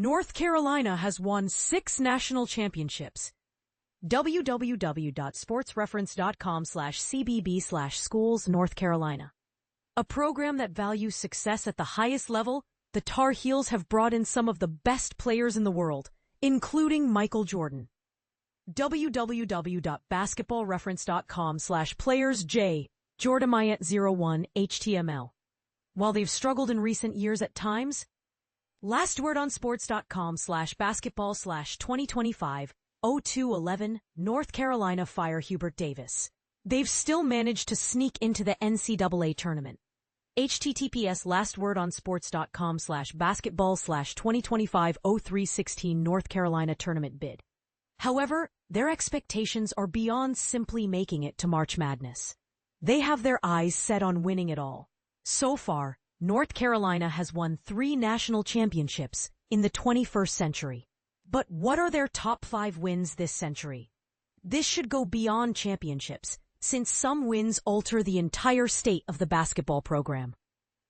North Carolina has won 6 national championships. www.sportsreference.com/CBB/schools North Carolina. A program that values success at the highest level, the Tar Heels have brought in some of the best players in the world, including Michael Jordan. www.basketballreference.com/playersJ Jordamayet01 HTML. While they've struggled in recent years at times, lastwordonsports.com/basketball/2025-02-11 North Carolina fire Hubert Davis. They've still managed to sneak into the NCAA tournament. https lastwordonsports.com/basketball/2025-03-16 North Carolina tournament bid. However, their expectations are beyond simply making it to March Madness. They have their eyes set on winning it all. So far, North Carolina has won 3 national championships in the 21st century. But what are their top 5 wins this century? This should go beyond championships, since some wins alter the entire state of the basketball program.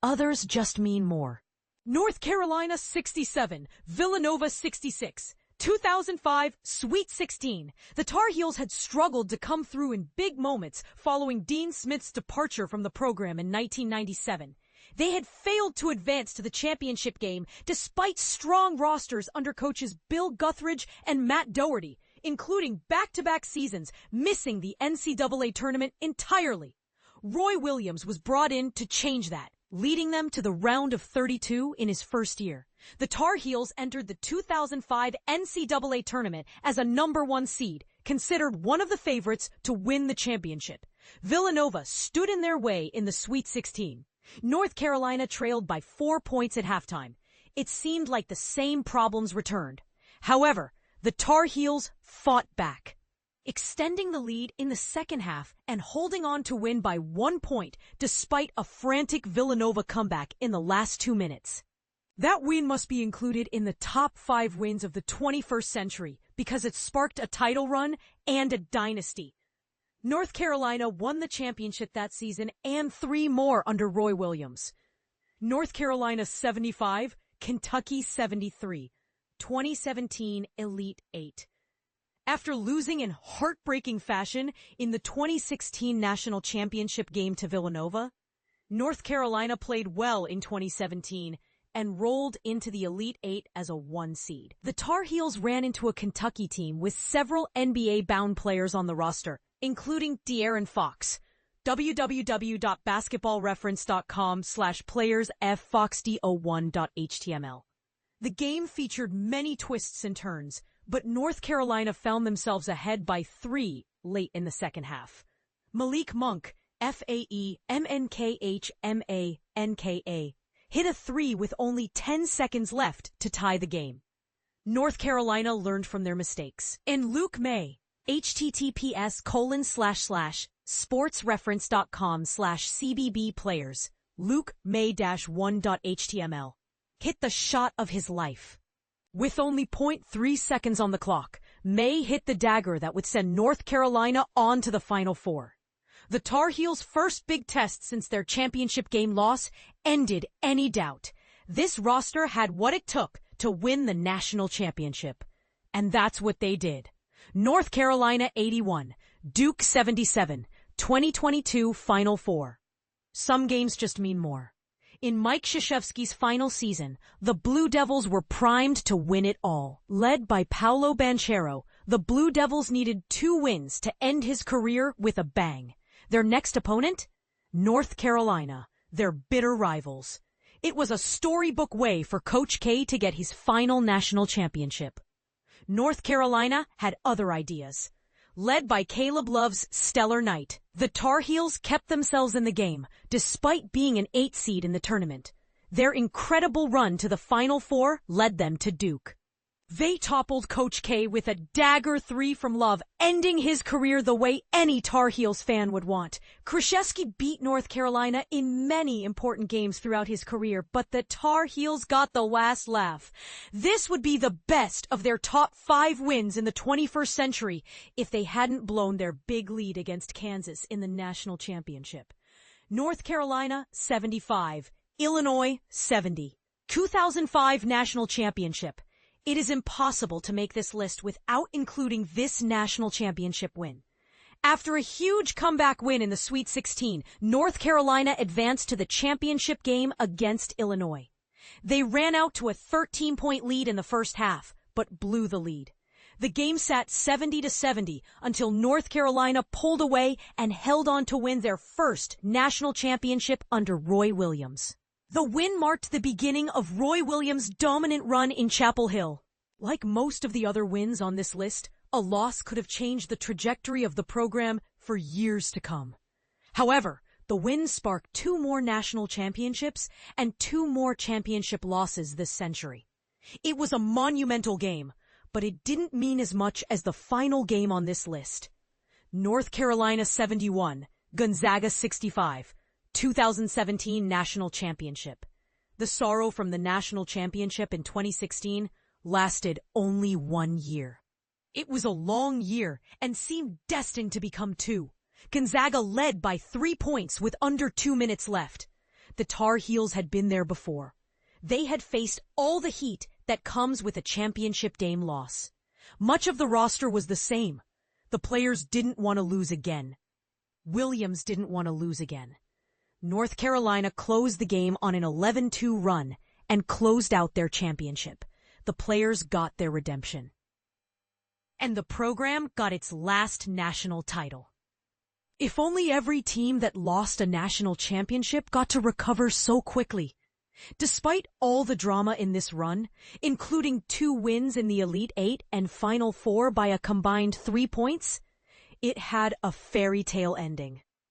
Others just mean more. North Carolina 67, Villanova 66. 2005 Sweet 16. The Tar Heels had struggled to come through in big moments following Dean Smith's departure from the program in 1997. They had failed to advance to the championship game despite strong rosters under coaches Bill Guthridge and Matt Doherty, including back-to-back seasons missing the NCAA tournament entirely. Roy Williams was brought in to change that, leading them to the round of 32 in his first year. The Tar Heels entered the 2005 NCAA tournament as a #1 seed, considered one of the favorites to win the championship. Villanova stood in their way in the Sweet 16. North Carolina trailed by 4 points at halftime. It seemed like the same problems returned. However, the Tar Heels fought back, extending the lead in the second half and holding on to win by 1 point despite a frantic Villanova comeback in the last 2 minutes. That win must be included in the top 5 wins of the 21st century because it sparked a title run and a dynasty. North Carolina won the championship that season and 3 more under Roy Williams. North Carolina 75, Kentucky 73, 2017 Elite 8. After losing in heartbreaking fashion in the 2016 national championship game to Villanova, North Carolina played well in 2017 and rolled into the Elite 8 as a 1 seed. The Tar Heels ran into a Kentucky team with several NBA-bound players on the roster, including De'Aaron Fox. www.basketballreference.com/playersffoxd01.html. The game featured many twists and turns, but North Carolina found themselves ahead by 3 late in the second half. Malik Monk, FAEMNKHMANKA, hit a 3 with only 10 seconds left to tie the game. North Carolina learned from their mistakes. And Luke May, https://sportsreference.com/CBB players, Luke May-1.html, hit the shot of his life. With only 0.3 seconds on the clock, May hit the dagger that would send North Carolina on to the Final Four. The Tar Heels' first big test since their championship game loss ended any doubt. This roster had what it took to win the national championship. And that's what they did. North Carolina 81, Duke 77, 2022 Final Four. Some games just mean more. In Mike Krzyzewski's final season, the Blue Devils were primed to win it all. Led by Paolo Banchero, the Blue Devils needed 2 wins to end his career with a bang. Their next opponent? North Carolina, their bitter rivals. It was a storybook way for Coach K to get his final national championship. North Carolina had other ideas. Led by Caleb Love's stellar night, the Tar Heels kept themselves in the game, despite being an 8 seed in the tournament. Their incredible run to the Final Four led them to Duke. They toppled Coach K with a dagger 3 from Love, ending his career the way any Tar Heels fan would want. Krzyzewski beat North Carolina in many important games throughout his career, but the Tar Heels got the last laugh. This would be the best of their top 5 wins in the 21st century if they hadn't blown their big lead against Kansas in the national championship. North Carolina, 75. Illinois, 70. 2005 national championship. It is impossible to make this list without including this national championship win. After a huge comeback win in the Sweet 16, North Carolina advanced to the championship game against Illinois. They ran out to a 13-point lead in the first half, but blew the lead. The game sat 70-70 until North Carolina pulled away and held on to win their first national championship under Roy Williams. The win marked the beginning of Roy Williams' dominant run in Chapel Hill. Like most of the other wins on this list, a loss could have changed the trajectory of the program for years to come. However, the win sparked 2 more national championships and 2 more championship losses this century. It was a monumental game, but it didn't mean as much as the final game on this list. North Carolina 71, Gonzaga 65, 2017 National Championship. The sorrow from the national championship in 2016 lasted only 1 year. It was a long year and seemed destined to become 2. Gonzaga led by 3 points with under 2 minutes left. The Tar Heels had been there before. They had faced all the heat that comes with a championship game loss. Much of the roster was the same. The players didn't want to lose again. Williams didn't want to lose again. North Carolina closed the game on an 11-2 run and closed out their championship. The players got their redemption. And the program got its last national title. If only every team that lost a national championship got to recover so quickly. Despite all the drama in this run, including 2 wins in the Elite 8 and Final 4 by a combined 3 points, it had a fairy tale ending.